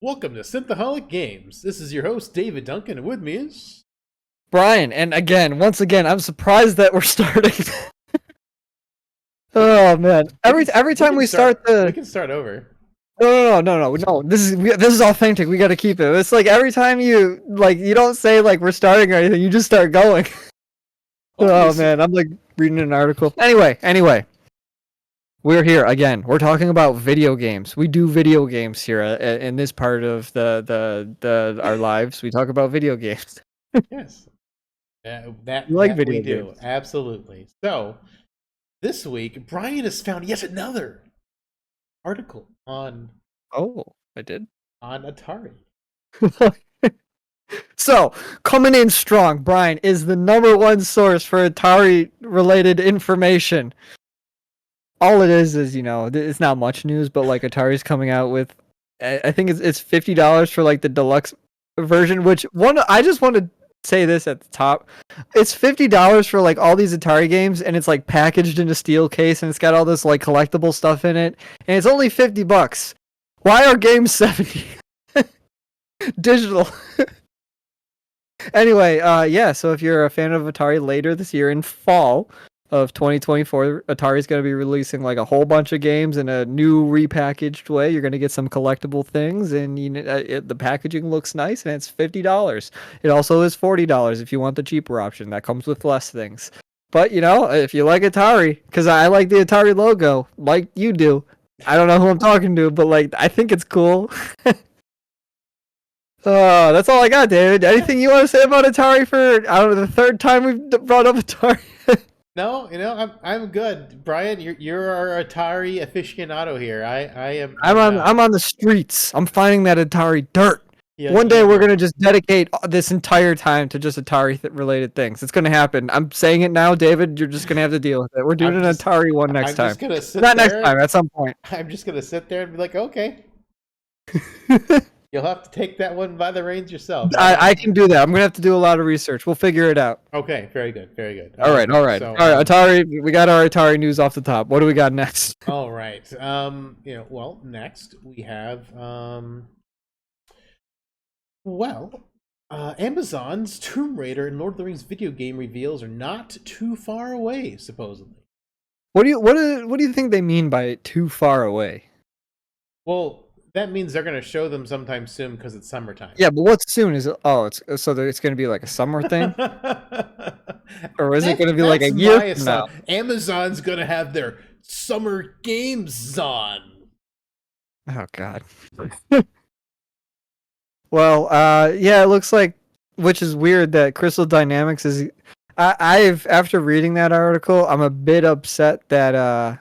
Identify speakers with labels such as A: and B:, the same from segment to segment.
A: Welcome to Synthaholic Games. This is your host, David Duncan, and with me is...
B: Brian, and once again, I'm surprised that we're starting. Oh man! Every time we start
A: We
B: the
A: can start over.
B: no. This is authentic. We got to keep it. It's like every time you don't say like we're starting or anything. You just start going. Oh man, I'm like reading an article. Anyway, we're here again. We're talking about video games. We do video games here in this part of the our lives. We talk about video games.
A: Yes.
B: Video
A: we do.
B: games.
A: Absolutely. So, this week, Brian has found yet another article on...
B: Oh, I did?
A: On Atari.
B: So, coming in strong, Brian is the #1 source for Atari-related information. All it is, it's not much news, but like Atari's coming out with, I think it's $50 for like the deluxe version. I just want to say this at the top, it's $50 for like all these Atari games, and it's like packaged in a steel case, and it's got all this like collectible stuff in it, and it's only $50. Why are games $70? Digital. Anyway, so if you're a fan of Atari, later this year in fall of 2024, Atari's going to be releasing like a whole bunch of games in a new repackaged way. You're going to get some collectible things, and the packaging looks nice, and it's $50. It also is $40 if you want the cheaper option. That comes with less things. But, if you like Atari, because I like the Atari logo, like you do. I don't know who I'm talking to, but like I think it's cool. That's all I got, David. Anything you want to say about Atari for, I don't know, the third time we've brought up Atari?
A: No, I'm good. Brian, you're our Atari aficionado here.
B: I'm on the streets. I'm finding that Atari dirt.
A: Yeah,
B: One day we're gonna just dedicate this entire time to just Atari related things. It's gonna happen. I'm saying it now, David. You're just gonna have to deal with it. We're doing an Atari one next time.
A: Just gonna sit
B: Not
A: there,
B: next time. At some point.
A: I'm just gonna sit there and be like, okay. You'll have to take that one by the reins yourself.
B: I can do that. I'm gonna have to do a lot of research. We'll figure it out.
A: Okay, very good, very good.
B: All right. Atari. We got our Atari news off the top. What do we got next?
A: All right. Next we have Amazon's Tomb Raider and Lord of the Rings video game reveals are not too far away, supposedly.
B: What do you think they mean by too far away?
A: Well, that means they're going to show them sometime soon because it's summertime.
B: Yeah, but what's soon? Is it? Oh, it's going to be like a summer thing, or is it going to be like a year from now?
A: Amazon's going to have their summer games on.
B: Oh God. Well, it looks like, which is weird that Crystal Dynamics is. I've after reading that article, I'm a bit upset that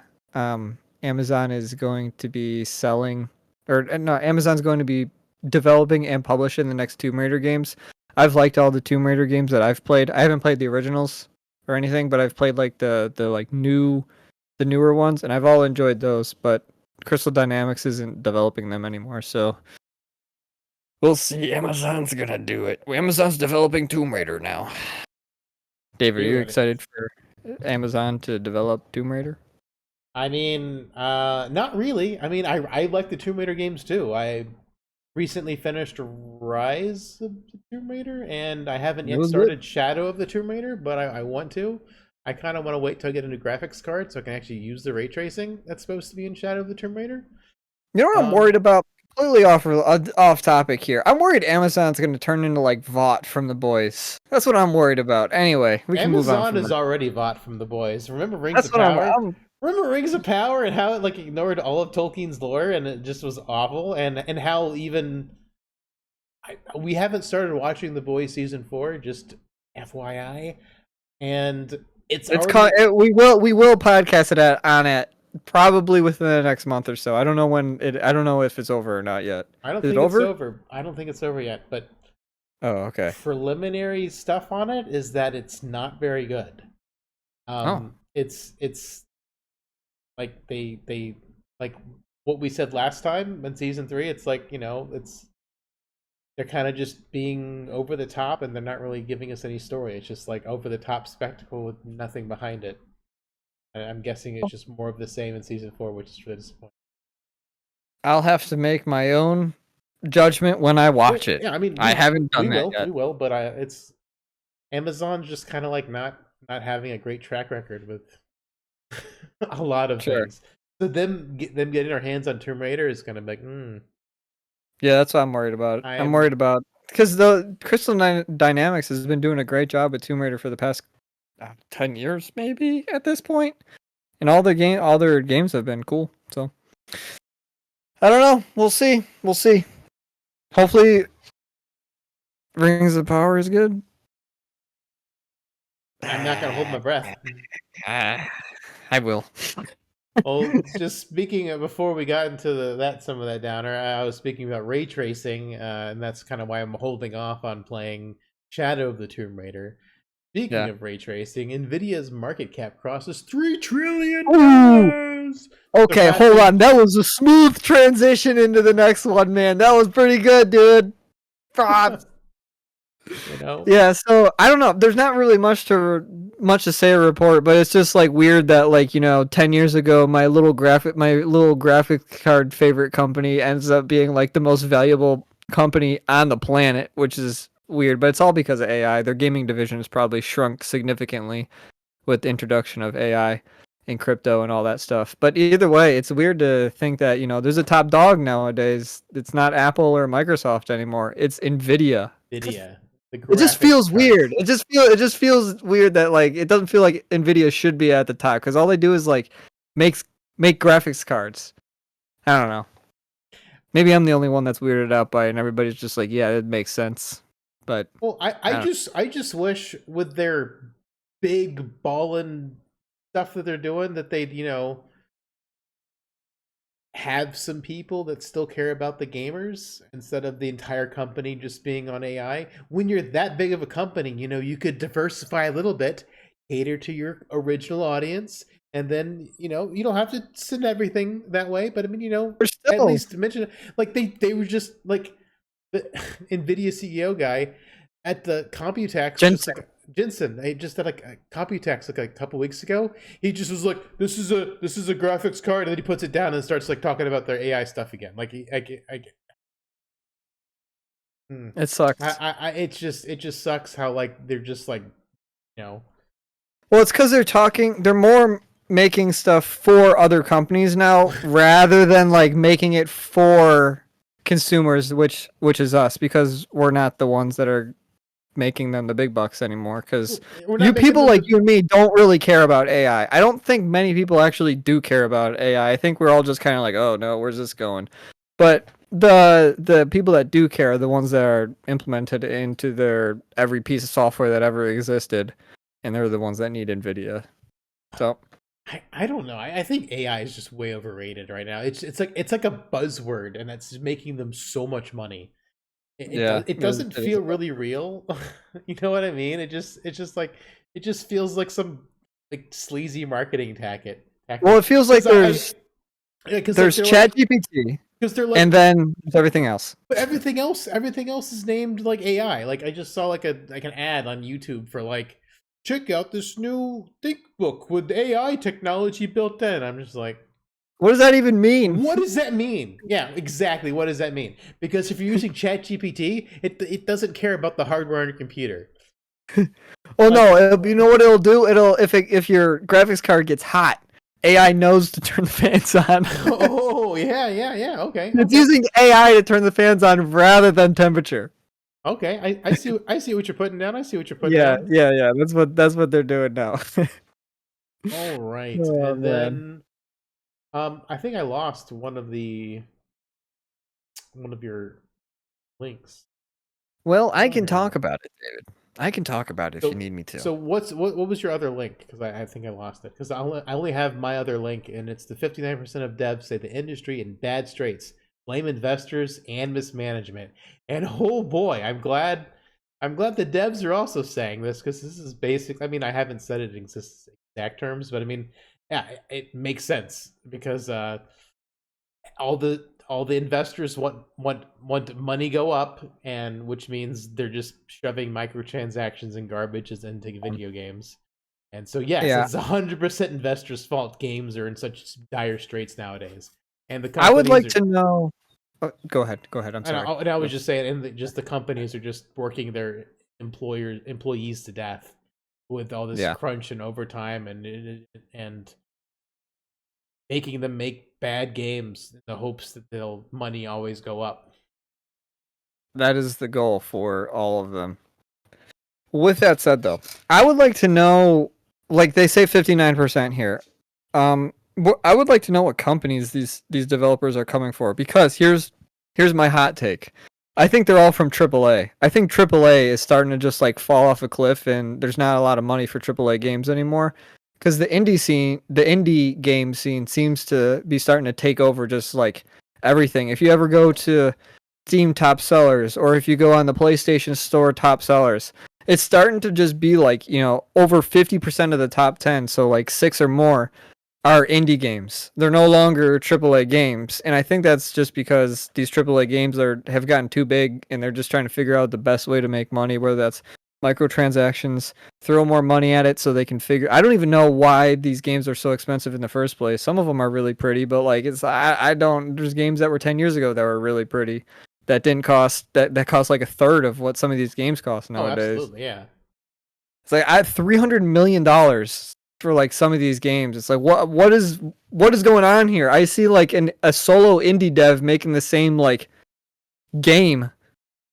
B: Amazon is going to be selling. Amazon's going to be developing and publishing the next Tomb Raider games. I've liked all the Tomb Raider games that I've played. I haven't played the originals or anything, but I've played like the newer ones, and I've all enjoyed those. But Crystal Dynamics isn't developing them anymore, so we'll see. Amazon's gonna do it. Amazon's developing Tomb Raider now. Dave, are you excited for Amazon to develop Tomb Raider?
A: I mean, not really. I mean, I like the Tomb Raider games too. I recently finished Rise of the Tomb Raider, and I haven't yet started Shadow of the Tomb Raider, but I want to. I kind of want to wait till I get a new graphics card so I can actually use the ray tracing that's supposed to be in Shadow of the Tomb Raider.
B: You know what I'm worried about? Completely off topic here. I'm worried Amazon's going to turn into like Vought from The Boys. That's what I'm worried about. Anyway, we can move on.
A: Amazon is already Vought from The Boys. Remember Rings of Power? Remember Rings of Power and how it like ignored all of Tolkien's lore and it just was awful, and how even we haven't started watching The Boys season 4, just FYI, and
B: we will podcast it on it probably within the next month or so. I don't know if it's over or not yet.
A: I don't think it's over. I don't think it's over yet, but
B: okay.
A: Preliminary stuff on it is that it's not very good. It's like they like what we said last time in season 3. It's like, they're kind of just being over the top, and they're not really giving us any story. It's just like over the top spectacle with nothing behind it. And I'm guessing it's just more of the same in season 4, which is really disappointing.
B: I'll have to make my own judgment when I watch it.
A: Yeah, I mean,
B: I haven't done that yet.
A: We will, but it's Amazon's just kind of like not having a great track record with a lot of things. So them getting our hands on Tomb Raider is gonna be like,
B: Yeah, that's what I'm worried about. I'm worried about because the Crystal Dynamics has been doing a great job with Tomb Raider for the past 10 years, maybe at this point, and all their games have been cool. So I don't know. We'll see. Hopefully, Rings of Power is good.
A: I'm not gonna hold my breath.
B: I will.
A: Well, just speaking of, before we got into some of that downer, I was speaking about ray tracing, and that's kind of why I'm holding off on playing Shadow of the Tomb Raider. Speaking of ray tracing, Nvidia's market cap crosses $3 trillion.
B: Okay, hold on. That was a smooth transition into the next one, man. That was pretty good, dude. Props.
A: You know?
B: Yeah, so I don't know. There's not really much to say or report, but it's just like weird that 10 years ago my little graphic card favorite company ends up being like the most valuable company on the planet, which is weird, but it's all because of AI. Their gaming division has probably shrunk significantly with the introduction of AI and crypto and all that stuff. But either way, it's weird to think that, there's a top dog nowadays. It's not Apple or Microsoft anymore. It's Nvidia. It just feels weird. It just feels weird that it doesn't feel like Nvidia should be at the top because all they do is make graphics cards. I don't know. Maybe I'm the only one that's weirded out by it, and everybody's just like, yeah, it makes sense. But
A: I just wish with their big ballin' stuff that they're doing that they'd have some people that still care about the gamers instead of the entire company just being on AI. When you're that big of a company, you could diversify a little bit, cater to your original audience, and then you don't have to send everything that way. But I mean, at least mention they were just like the Nvidia CEO guy at the Computex. Jensen, they just had a Computex a couple weeks ago. He just was like, "This is a graphics card," and then he puts it down and starts talking about their AI stuff again.
B: It sucks.
A: It just sucks how they're just
B: Well, it's because they're more making stuff for other companies now rather than making it for consumers, which is us, because we're not the ones that are making them the big bucks anymore, because people like you and me don't really care about AI. I don't think many people actually do care about AI. I think we're all just kind of like, oh no, where's this going? But the people that do care are the ones that are implemented into their every piece of software that ever existed, and they're the ones that need Nvidia. So
A: I don't know. I think AI is just way overrated right now. It's like a buzzword, and it's making them so much money. It doesn't feel really real. You know what I mean? It just feels like some sleazy marketing tactic.
B: Well, it feels like there's ChatGPT, and then there's everything else.
A: But everything else is named AI. I just saw an ad on YouTube for check out this new ThinkBook with AI technology built in. I'm just like,
B: what does that even mean?
A: What does that mean? Yeah, exactly. What does that mean? Because if you're using ChatGPT, it doesn't care about the hardware on your computer.
B: Well, no. You know what it'll do? If your graphics card gets hot, AI knows to turn the fans on.
A: Oh yeah. Okay.
B: It's using AI to turn the fans on rather than temperature.
A: Okay, I see what you're putting down. Down.
B: Yeah. That's what they're doing now.
A: All right, and then. I think I lost one of your links.
B: Well, I can talk about it, David. I can talk about it if you need me to.
A: So what was your other link? Because I think I lost it. Because I only have my other link, and it's the 59% of devs say the industry in bad straits, blame investors and mismanagement. And oh boy, I'm glad the devs are also saying this, because this is basic. I mean, I haven't said it in exact terms, but I mean, yeah, it makes sense because all the investors want money go up, and which means they're just shoving microtransactions and garbages into video games. And so yes, it's 100% investors' fault games are in such dire straits nowadays. And the
B: I would like to know. Go ahead. I'm sorry.
A: And I was just saying, and just the companies are just working their employees to death with all this crunch and overtime and making them make bad games in the hopes that they'll money always go up.
B: That is the goal for all of them. With that said, though, I would like to know, like they say 59% here. I would like to know what companies these developers are coming for, because here's my hot take. I think they're all from AAA. I think AAA is starting to just like fall off a cliff, and there's not a lot of money for AAA games anymore. Because the indie game scene seems to be starting to take over just like everything. If you ever go to Steam top sellers, or if you go on the PlayStation Store top sellers, it's starting to just be like, over 50% of the top 10, so like 6 or more, are indie games. They're no longer AAA games, and I think that's just because these AAA games have gotten too big, and they're just trying to figure out the best way to make money, whether that's microtransactions, throw more money at it so they can figure. I don't even know why these games are so expensive in the first place. Some of them are really pretty, but like I don't. There's games that were 10 years ago that were really pretty that didn't cost that cost like a third of what some of these games cost nowadays.
A: Oh, absolutely, yeah.
B: It's like I have $300 million for like some of these games. It's like what is going on here? I see like a solo indie dev making the same like game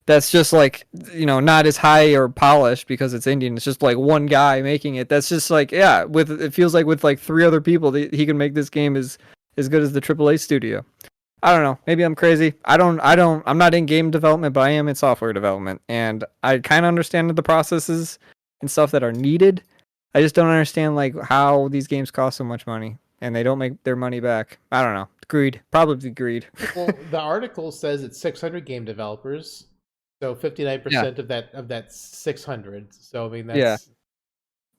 B: that's just like, not as high or polished because it's Indian. It's just like one guy making it. That's just like, yeah, it feels like with like 3 other people he can make this game as good as the AAA studio. I don't know. Maybe I'm crazy. I'm not in game development, but I am in software development, and I kind of understand the processes and stuff that are needed. I just don't understand like how these games cost so much money and they don't make their money back. I don't know. Greed. Probably greed.
A: Well, the article says it's 600 game developers, so 59% of that 600. So I mean, that's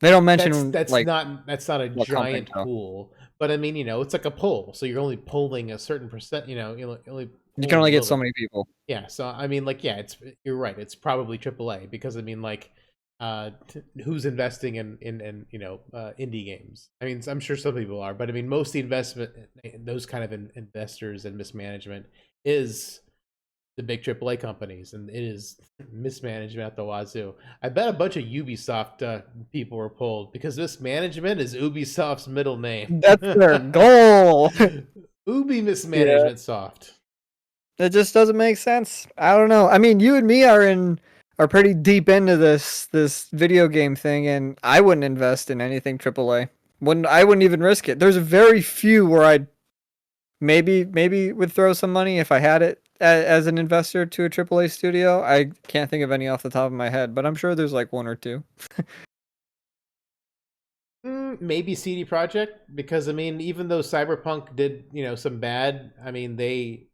B: They don't mention
A: that's
B: like
A: not a giant pool, but I mean, it's like a poll, so you're only polling a certain percent. You
B: can only get so many people.
A: Yeah, so I mean, like, yeah, you're right. It's probably AAA because I mean, like, who's investing in indie games? I mean, I'm sure some people are, but I mean, most of the investment, those kind of investors and mismanagement is the big AAA companies, and it is mismanagement at the wazoo. I bet a bunch of Ubisoft people were pulled because mismanagement is Ubisoft's middle name.
B: That's their goal.
A: Ubi Mismanagement Soft.
B: It just doesn't make sense. I don't know. I mean, you and me are pretty deep into this video game thing, and I wouldn't invest in anything AAA. I wouldn't even risk it. There's very few where I'd maybe would throw some money if I had it as an investor to a AAA studio. I can't think of any off the top of my head, but I'm sure there's like 1 or 2.
A: Maybe CD Projekt, because I mean, even though Cyberpunk did some bad, I mean they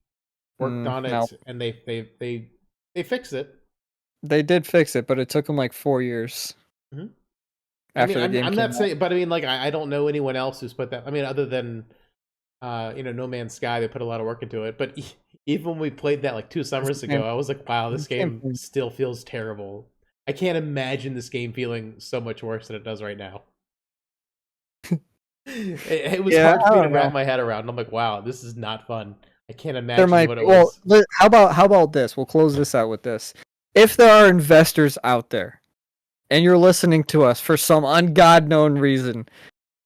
A: worked on it and they fixed it.
B: They did fix it, but it took them like 4 years.
A: Mm-hmm. After the game I'm not saying, but I mean, like I don't know anyone else who's put that. I mean, other than No Man's Sky, they put a lot of work into it. But even when we played that like 2 summers ago, I was like, wow, this game still feels terrible. I can't imagine this game feeling so much worse than it does right now. It was hard for me to wrap my head around. I'm like, wow, this is not fun. I can't imagine what it was.
B: Well, how about this? We'll close this out with this. If there are investors out there and you're listening to us for some known reason,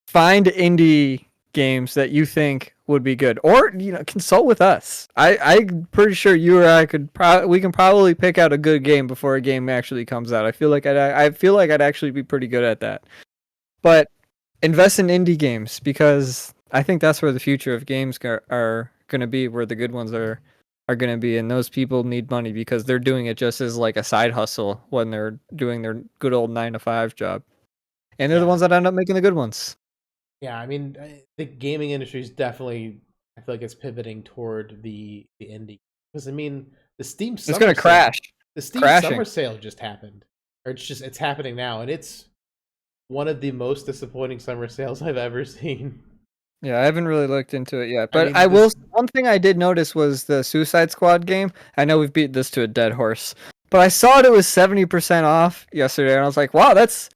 B: find indie games that you think would be good, or consult with us. I'm pretty sure you or I we can probably pick out a good game before a game actually comes out. I feel like I'd actually be pretty good at that. But invest in indie games, because I think that's where the future of games are going to be, where the good ones are going to be, and those people need money because they're doing it just as like a side hustle when they're doing their good old 9-to-5 job, and they're the ones that end up making the good ones.
A: Yeah, I mean, the gaming industry is definitely, I feel like it's pivoting toward the indie, because I mean, the Steam summer
B: it's going to crash.
A: The Steam summer sale just happened, or it's happening now, and it's one of the most disappointing summer sales I've ever seen.
B: Yeah, I haven't really looked into it yet, but I will. One thing I did notice was the Suicide Squad game. I know we've beat this to a dead horse, but I saw it was 70% off yesterday, and I was like, wow, that's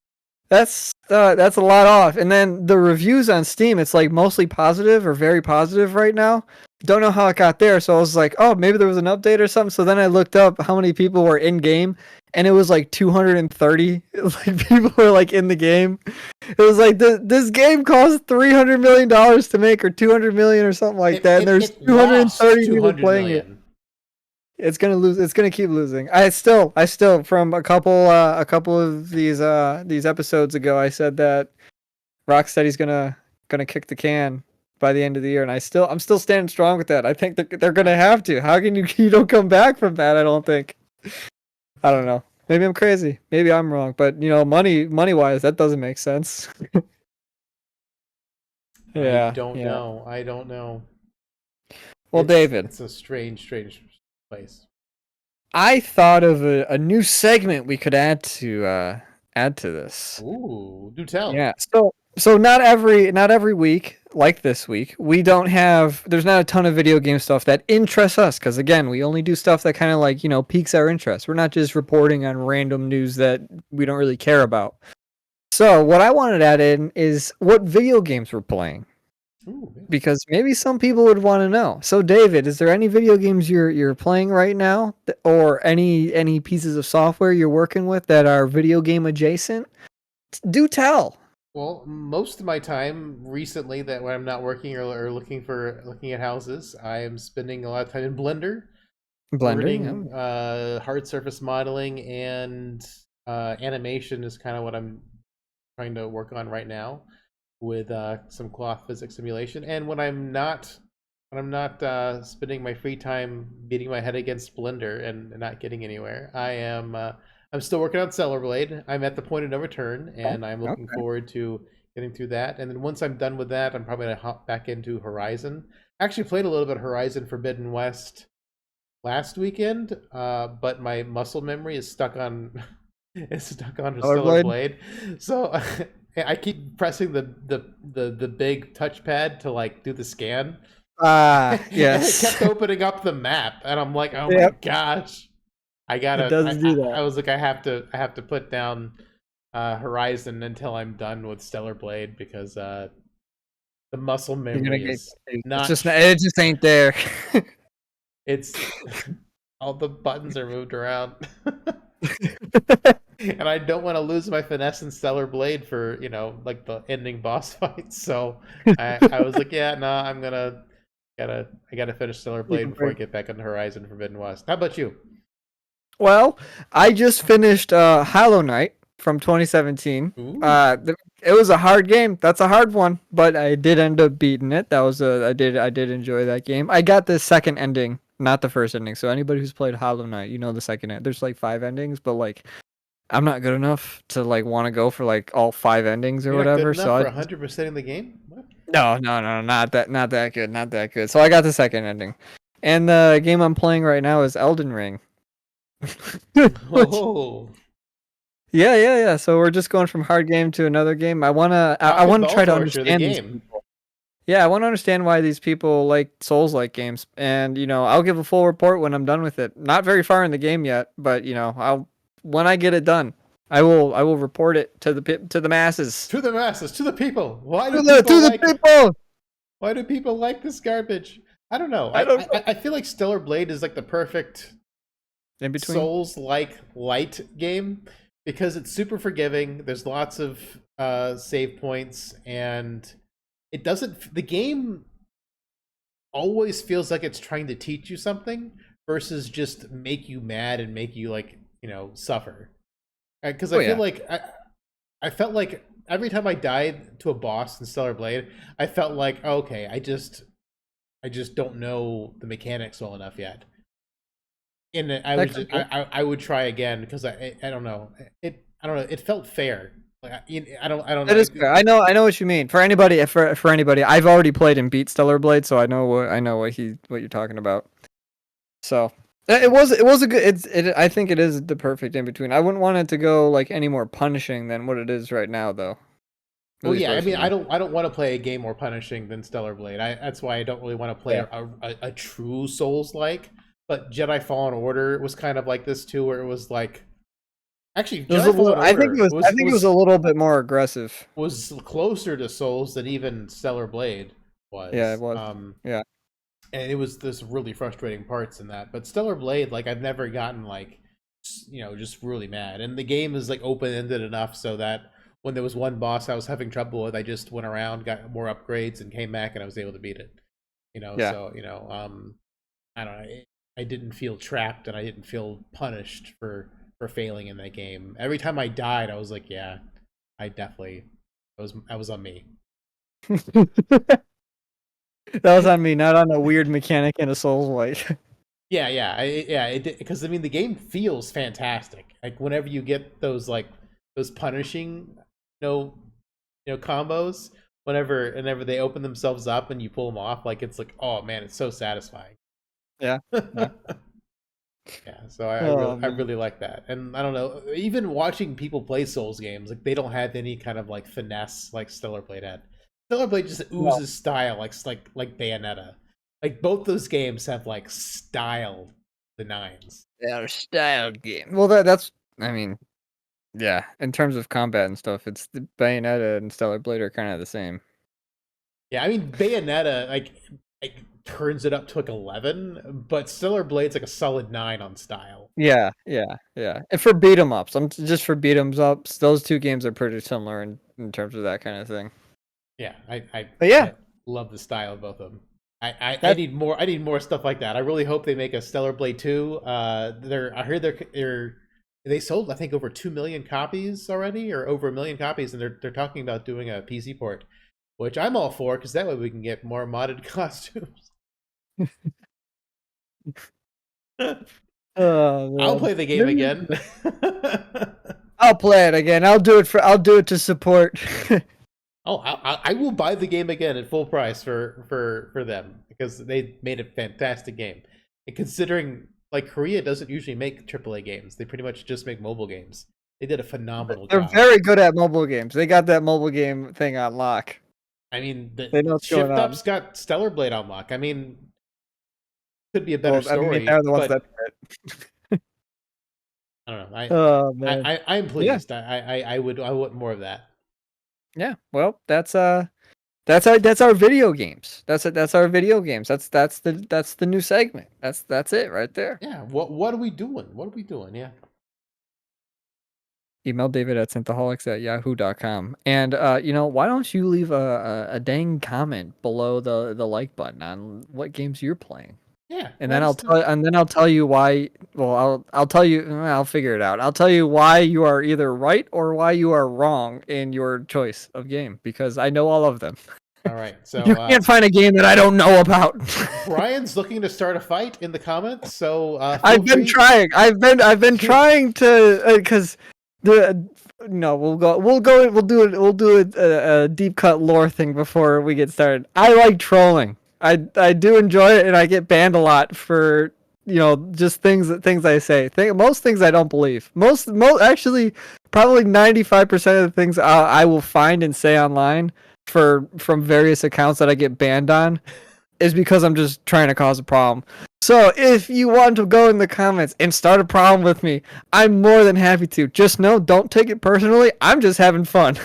B: a lot off. And then the reviews on Steam, it's like mostly positive or very positive right now. don't know how it got there. So I was like, oh, maybe there was an update or something. So then I looked up how many people were in game, and it was like 230. Like people were like in the game. It was like this game cost $300 million to make, or 200 million, or something like that. And there's 230 people playing it. It's gonna lose. It's gonna keep losing. I still, from a couple of these episodes ago, I said that Rocksteady's gonna kick the can by the end of the year, and I'm still standing strong with that. I think they're gonna have to. How can you don't come back from that? I don't think. I don't know. Maybe I'm crazy. Maybe I'm wrong. But money wise, that doesn't make sense. Yeah.
A: I don't know. I don't know.
B: Well, David,
A: it's a strange place.
B: I thought of a new segment we could add to this.
A: Ooh, do tell.
B: Yeah. So not every week, like this week, there's not a ton of video game stuff that interests us, because again, we only do stuff that kind of like, piques our interest. We're not just reporting on random news that we don't really care about. So what I wanted to add in is what video games we're playing.
A: Ooh, yeah.
B: Because maybe some people would want to know. So David, is there any video games you're playing right now, or any pieces of software you're working with that are video game adjacent? Do tell.
A: Well, most of my time recently, that when I'm not working or looking at houses, I am spending a lot of time in Blender.
B: Blender,
A: hard surface modeling and animation is kind of what I'm trying to work on right now, with some cloth physics simulation. And when I'm not spending my free time beating my head against Blender and not getting anywhere, I'm still working on Stellar Blade. I'm at the point of no return, and I'm looking forward to getting through that. And then once I'm done with that, I'm probably going to hop back into Horizon. I actually played a little bit of Horizon Forbidden West last weekend, but my muscle memory is stuck on Stellar Blade. So I keep pressing the big touchpad to like do the scan.
B: Yes.
A: And it kept opening up the map, and I'm like, oh my gosh. I gotta.
B: do that.
A: I was like, I have to put down Horizon until I'm done with Stellar Blade, because the muscle memory is not.
B: It just ain't there.
A: It's all the buttons are moved around, and I don't want to lose my finesse in Stellar Blade for like the ending boss fight. So I was like, yeah, no, I gotta finish Stellar Blade before I get back into Horizon Forbidden West. How about you?
B: Well, I just finished Hollow Knight from 2017. It was a hard game. That's a hard one, but I did end up beating it. I did enjoy that game. I got the second ending, not the first ending. So anybody who's played Hollow Knight, the second end. There's like 5 endings, but like I'm not good enough to like want to go for like all 5 endings or whatever.
A: So 100% in the game? What?
B: No, not that good. So I got the second ending, and the game I'm playing right now is Elden Ring. Yeah. So we're just going from hard game to another game. I wanna try to understand these people. Yeah, I want to understand why these people like Souls-like games, and I'll give a full report when I'm done with it. Not very far in the game yet, but when I get it done, I will report it to the masses.
A: To the masses, to the people. Why do people like this garbage? I don't know. I feel like Stellar Blade is like the perfect
B: in between
A: Souls-like light game, because it's super forgiving. There's lots of save points, and the game always feels like it's trying to teach you something versus just make you mad and make you like suffer. Because I feel like I felt like every time I died to a boss in Stellar Blade, I felt like, okay, I just don't know the mechanics well enough yet. And I would try again, because I don't know. It felt fair. Like I don't know.
B: It is fair. I know what you mean. For anybody, I've already played and beat Stellar Blade, so I know what you're talking about. So it was a good. I think it is the perfect in between. I wouldn't want it to go like any more punishing than what it is right now, though.
A: Well, yeah, I mean, I don't want to play a game more punishing than Stellar Blade. That's why I don't really want to play a true Souls-like. But Jedi Fallen Order was kind of like this too, where it was like, actually,
B: I think it was a little bit more aggressive.
A: Was closer to Souls than even Stellar Blade was.
B: Yeah, it was. Yeah.
A: and it was this really frustrating parts in that. But Stellar Blade, like I've never gotten like just really mad, and the game is like open ended enough so that when there was one boss I was having trouble with, I just went around, got more upgrades, and came back, and I was able to beat it.
B: Yeah.
A: So I don't know. I didn't feel trapped, and I didn't feel punished for failing in that game. Every time I died, I was like, yeah, I definitely I was on me.
B: That was on me, not on a weird mechanic in a Souls like.
A: Yeah, because I mean the game feels fantastic. Like whenever you get those punishing, combos, whenever they open themselves up and you pull them off, like it's like, oh man, it's so satisfying.
B: Yeah. Yeah.
A: Yeah, so I
B: Oh,
A: really like that, and I don't know, even watching people play Souls games, like they don't have any kind of like finesse like Stellar Blade had. Stellar Blade just
B: no.
A: oozes style, like Bayonetta. Like both those games have like style the nines.
B: Yeah, style game. Well, that's. I mean, yeah. In terms of combat and stuff, it's the Bayonetta and Stellar Blade are kind of the same.
A: Yeah, I mean Bayonetta like turns it up to like 11, but Stellar Blade's like a solid 9 on style.
B: Yeah, yeah, yeah. And for beat 'em ups, I'm just for beat 'em ups. Those two games are pretty similar in terms of that kind of thing.
A: Yeah,
B: But yeah,
A: I love the style of both of them. I
B: that
A: need more. I need more stuff like that. I really hope they make a Stellar Blade 2. I heard they sold I think over 2 million copies already, or over 1 million copies, and they're talking about doing a PC port, which I'm all for because that way we can get more modded costumes.
B: oh
A: I'll
B: man.
A: play the game again.
B: I'll play it again. I'll do it to support.
A: Oh, I will buy the game again at full price for them because they made a fantastic game. And considering like Korea doesn't usually make AAA games, they pretty much just make mobile games. They did a phenomenal
B: They're
A: job.
B: very good at mobile games. They got that mobile game thing on lock.
A: I mean,
B: They
A: the
B: know what's going
A: Shift
B: on.
A: Up's got Stellar Blade on lock. I mean, could be a better
B: Well, I mean,
A: story,
B: they're the ones
A: but
B: that.
A: I don't know.
B: Oh man.
A: I'm
B: Yeah.
A: pleased. I want more of that.
B: Yeah. Well, that's our video games. That's our video games. That's the new segment. That's it right there.
A: Yeah. What are we doing? What are we doing? Yeah.
B: Email David at synthaholics@yahoo.com. And why don't you leave a dang comment below the like button on what games you're playing?
A: Yeah.
B: And
A: Let
B: then
A: us know.
B: I'll tell you why. Well, I'll tell you. I'll figure it out. I'll tell you why you are either right or why you are wrong in your choice of game because I know all of them.
A: All right. So
B: You can't find a game that I don't know about.
A: Brian's looking to start a fight in the comments, so feel
B: I've been
A: free.
B: trying. I've been trying to because the no, we'll do it. We'll do a deep cut lore thing before we get started. I like trolling. I do enjoy it, and I get banned a lot for just things I say. Most things I don't believe. Most actually probably 95% of the things I will find and say online from various accounts that I get banned on is because I'm just trying to cause a problem. So if you want to go in the comments and start a problem with me, I'm more than happy to. Just know, don't take it personally. I'm just having fun.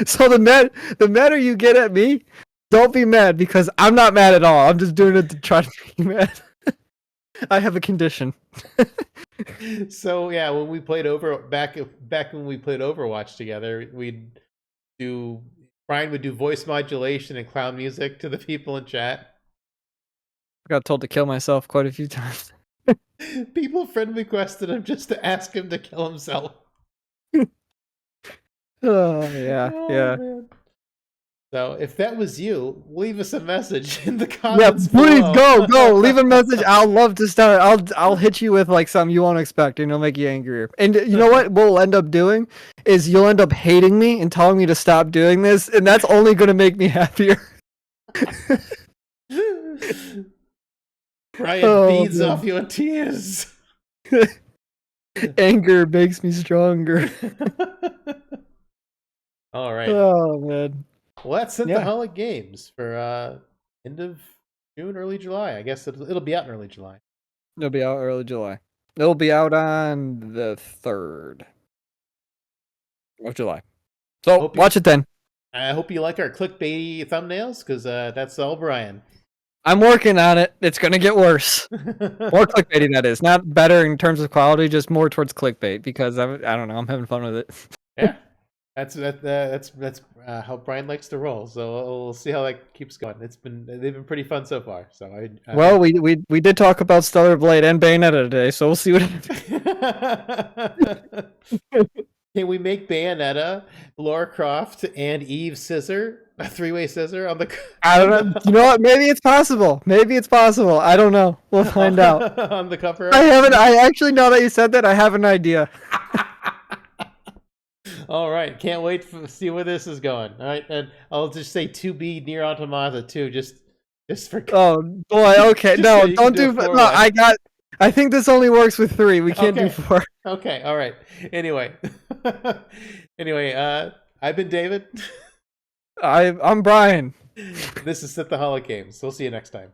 B: So the madder you get at me, don't be mad because I'm not mad at all. I'm just doing it to try to make you mad. I have a condition.
A: So yeah, when we played back when we played Overwatch together, Brian would do voice modulation and clown music to the people in chat.
B: I got told to kill myself quite a few times.
A: People friend requested him just to ask him to kill himself.
B: Oh yeah,
A: Oh,
B: yeah.
A: man. So if that was you, leave us a message in the
B: Yeah,
A: comments.
B: please
A: below.
B: go. Leave a message. I'll love to start. I'll hit you with like something you won't expect, and it'll make you angrier. And you know what we'll end up doing is you'll end up hating me and telling me to stop doing this, and that's only going to make me happier.
A: Brian feeds off your tears.
B: Anger makes me stronger.
A: All right.
B: Oh man.
A: Well, that's Synthaholic Games for end of June, early July. I guess it'll be out in early July.
B: It'll be out early July. It'll be out on the 3rd of July. So watch it then.
A: I hope you like our clickbaity thumbnails, because that's all Brian.
B: I'm working on it. It's gonna get worse. More clickbaity, that is. Not better in terms of quality, just more towards clickbait because I don't know. I'm having fun with it.
A: Yeah, that's how Brian likes to roll. So we'll see how that keeps going. They've been pretty fun so far. So
B: Well, we did talk about Stellar Blade and Bayonetta today, so we'll see what
A: Can we make Bayonetta, Lara Croft, and Eve scissor a three-way scissor on the?
B: I don't know. You know what? Maybe it's possible. Maybe it's possible. I don't know. We'll find out.
A: On the cover.
B: I actually, now that you said that, I have an idea.
A: All right, can't wait to see where this is going. All right, and I'll just say 2B Near Automata too, just for.
B: Oh boy, okay, no,
A: so
B: don't do. No, I think this only works with 3. We can't do 4.
A: Okay, all right. Anyway, I've been David.
B: I'm Brian.
A: This is Set the Holic Games. We'll see you next time.